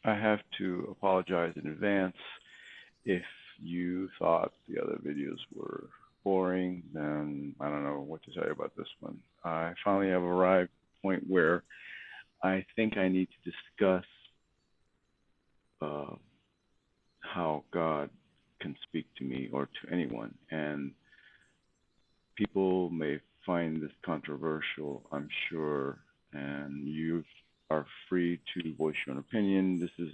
I have to apologize in advance. If you thought the other videos were boring, then I don't know what to tell you about this one. I finally have arrived at a point where I think I need to discuss uh, how God can speak to me or to anyone. And people may find this controversial, I'm sure, and you are free to voice your own opinion. This is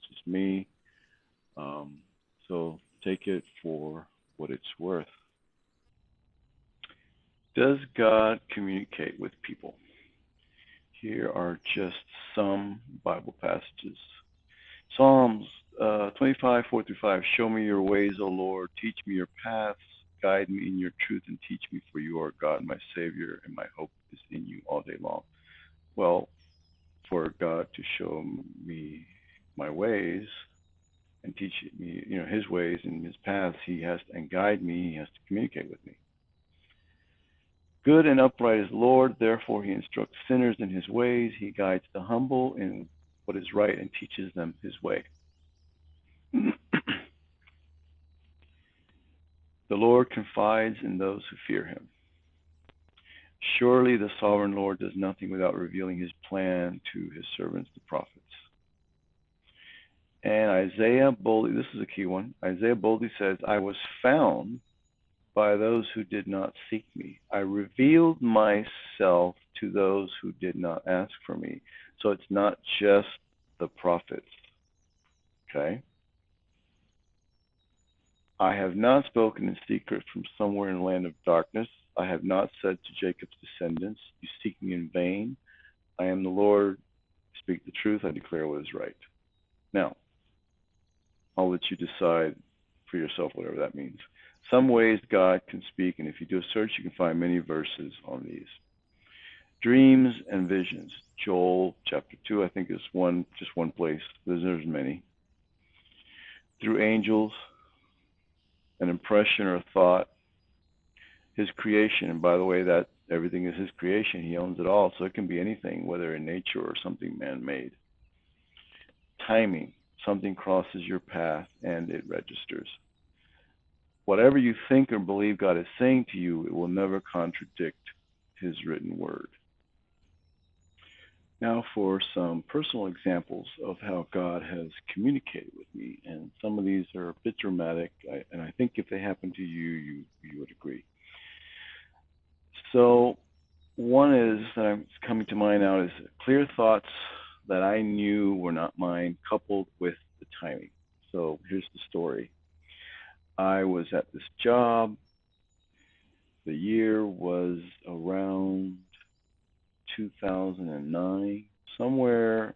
just me. Um, so take it for what it's worth. Does God communicate with people? Here are just some Bible passages. Psalms 25, 4 through 5. Show me your ways, O Lord. Teach me your paths. Guide me in your truth and teach me, for you are God, my Savior, and my hope is in you all day long. Well, for God to show me my ways and teach me, His ways and His paths, He has to, and guide me. He has to communicate with me. Good and upright is the Lord, therefore He instructs sinners in His ways. He guides the humble in what is right and teaches them His way. The Lord confides in those who fear Him. Surely the sovereign Lord does nothing without revealing His plan to His servants, the prophets. And Isaiah boldly, this is a key one, Isaiah boldly says, I was found by those who did not seek me. I revealed myself to those who did not ask for me. So it's not just the prophets. Okay? I have not spoken in secret from somewhere in the land of darkness. I have not said to Jacob's descendants, you seek me in vain. I am the Lord. I speak the truth. I declare what is right. Now, I'll let you decide for yourself whatever that means. Some ways God can speak, and if you do a search, you can find many verses on these. Dreams and visions. Joel chapter 2, I think, is just one place. There's many. Through angels, an impression or a thought. His creation, and by the way, that everything is His creation. He owns it all, so it can be anything, whether in nature or something man-made. Timing. Something crosses your path and it registers. Whatever you think or believe God is saying to you, it will never contradict His written word. Now for some personal examples of how God has communicated with me, and some of these are a bit dramatic, and I think if they happen to you, you would agree. So one is that is coming to mind now is clear thoughts that I knew were not mine, coupled with the timing. So here's the story. I was at this job. The year was around 2009, somewhere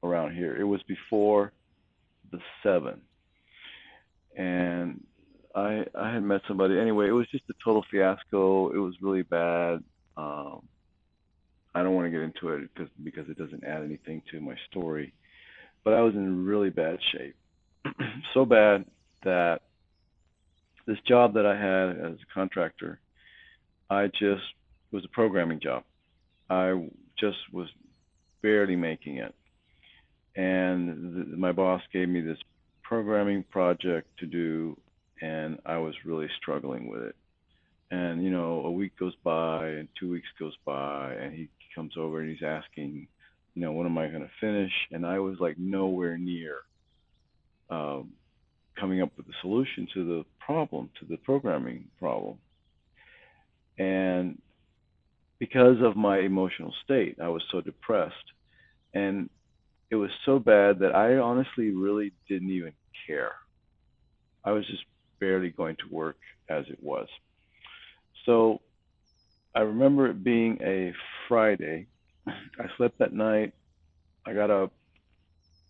around here. It was before the 7. And I had met somebody. Anyway, it was just a total fiasco. It was really bad. I don't want to get into it because it doesn't add anything to my story. But I was in really bad shape. So bad that this job that I had as a contractor, it was a programming job. I just was barely making it. And my boss gave me this programming project to do, and I was really struggling with it. And, a week goes by and 2 weeks goes by, and he comes over and he's asking, when am I going to finish? And I was like nowhere near coming up with a solution to the problem, to the programming problem. And because of my emotional state, I was so depressed. And it was so bad that I honestly really didn't even care. I was just barely going to work as it was. So I remember it being a Friday. I slept that night. I got up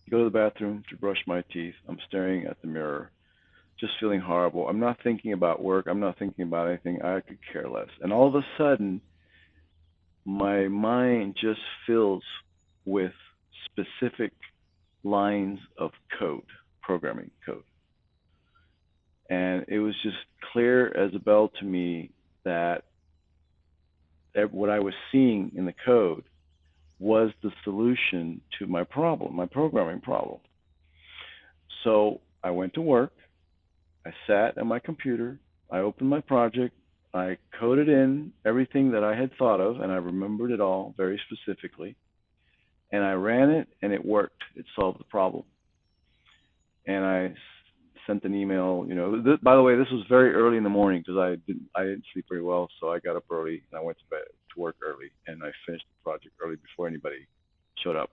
to go to the bathroom to brush my teeth. I'm staring at the mirror, just feeling horrible. I'm not thinking about work. I'm not thinking about anything. I could care less. And all of a sudden, my mind just fills with specific lines of code, programming code. And it was just clear as a bell to me that what I was seeing in the code was the solution to my problem, my programming problem. So I went to work. I sat at my computer. I opened my project. I coded in everything that I had thought of, and I remembered it all very specifically. And I ran it, and it worked. It solved the problem. And I sent an email. By the way, this was very early in the morning because I didn't sleep very well, so I got up early and I went to bed to work early, and I finished the project early before anybody showed up.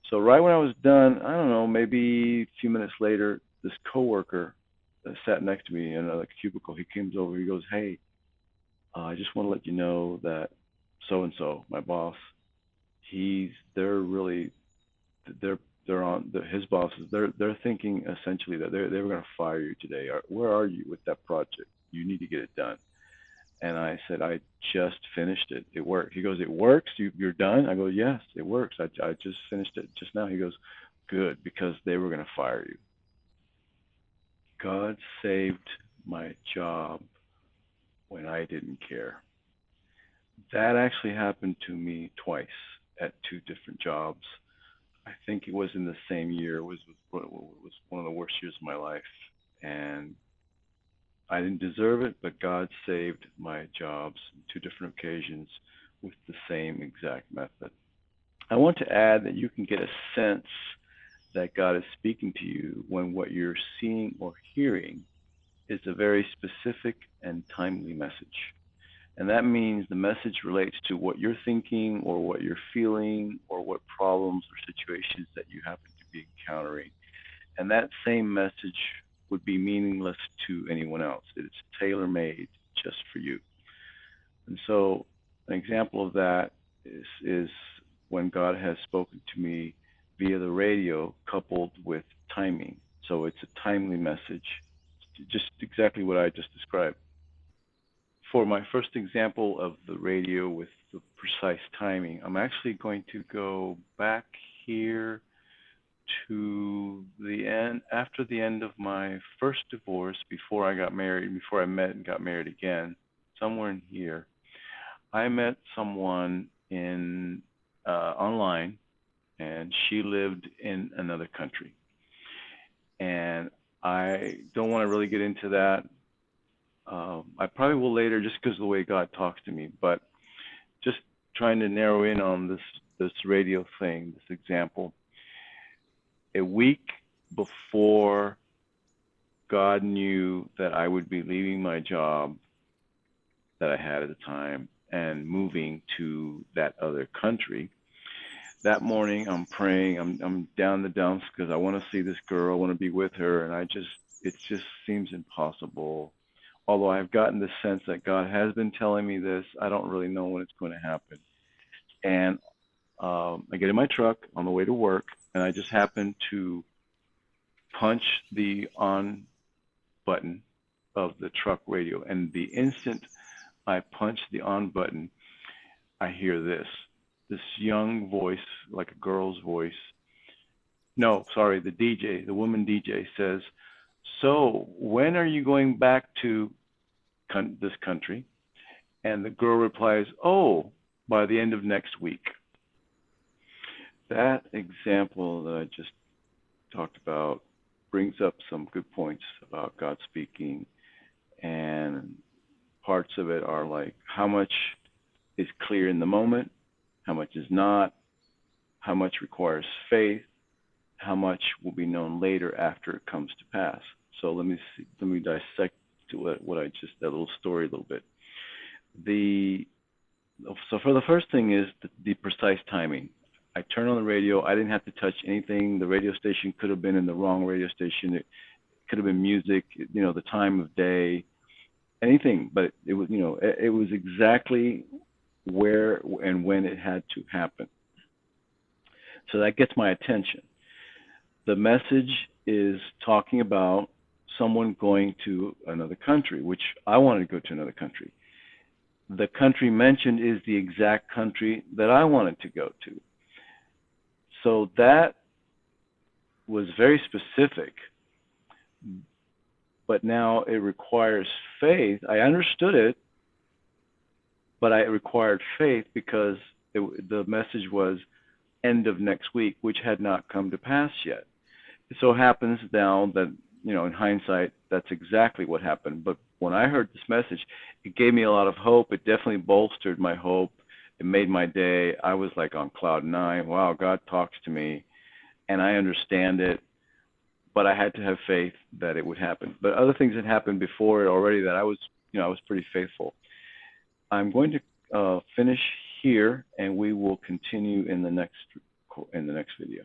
So right when I was done, I don't know, maybe a few minutes later, this coworker that sat next to me in another cubicle, he comes over. He goes, "Hey, I just want to let you know that so and so, my boss, they're really they're his bosses. They're thinking essentially that they were going to fire you today. Where are you with that project? You need to get it done." And I said, "I just finished it. It worked." He goes, "It works? You're done?" I go, "Yes, it works. I just finished it just now." He goes, "Good, because they were going to fire you." God saved my job when I didn't care. That actually happened to me twice at two different jobs. I think it was in the same year. It was one of the worst years of my life, and I didn't deserve it, but God saved my jobs on two different occasions with the same exact method. I want to add that you can get a sense that God is speaking to you when what you're seeing or hearing is a very specific and timely message. And that means the message relates to what you're thinking or what you're feeling or what problems or situations that you happen to be encountering. And that same message would be meaningless to anyone else. It's tailor made just for you. And so, an example of that is when God has spoken to me via the radio coupled with timing. So, it's a timely message, just exactly what I just described. For my first example of the radio with the precise timing, I'm actually going to go back here to the end, after the end of my first divorce, before I got married, before I met and got married again, somewhere in here. I met someone in online, and she lived in another country. And I don't want to really get into that. I probably will later, just because of the way God talks to me. But just trying to narrow in on this radio thing, this example. A week before God knew that I would be leaving my job that I had at the time and moving to that other country, that morning I'm praying. I'm down the dumps because I want to see this girl. I want to be with her, and it just seems impossible. Although I've gotten the sense that God has been telling me this, I don't really know when it's going to happen. And I get in my truck on the way to work, and I just happen to punch the on button of the truck radio. And the instant I punch the on button, I hear this young voice, like a girl's voice. No, sorry, the woman DJ says, "So when are you going back to this country?" And the girl replies, "Oh, by the end of next week." That example that I just talked about brings up some good points about God speaking, and parts of it are like how much is clear in the moment, how much is not, how much requires faith, how much will be known later after it comes to pass. So let me dissect what I just, that little story a little bit. So for the first thing is the precise timing. I turn on the radio. I didn't have to touch anything. The radio station could have been in the wrong radio station. It could have been music, the time of day, anything. But it was, it was exactly where and when it had to happen. So that gets my attention. The message is talking about someone going to another country, which I wanted to go to another country. The country mentioned is the exact country that I wanted to go to. So that was very specific, but now it requires faith. I understood it, but it required faith because the message was end of next week, which had not come to pass yet. It so happens now that, in hindsight, that's exactly what happened. But when I heard this message, it gave me a lot of hope. It definitely bolstered my hope. It made my day. I was like on cloud nine. Wow, God talks to me, and I understand it. But I had to have faith that it would happen. But other things had happened before it already that I was pretty faithful. I'm going to finish here, and we will continue in the next video.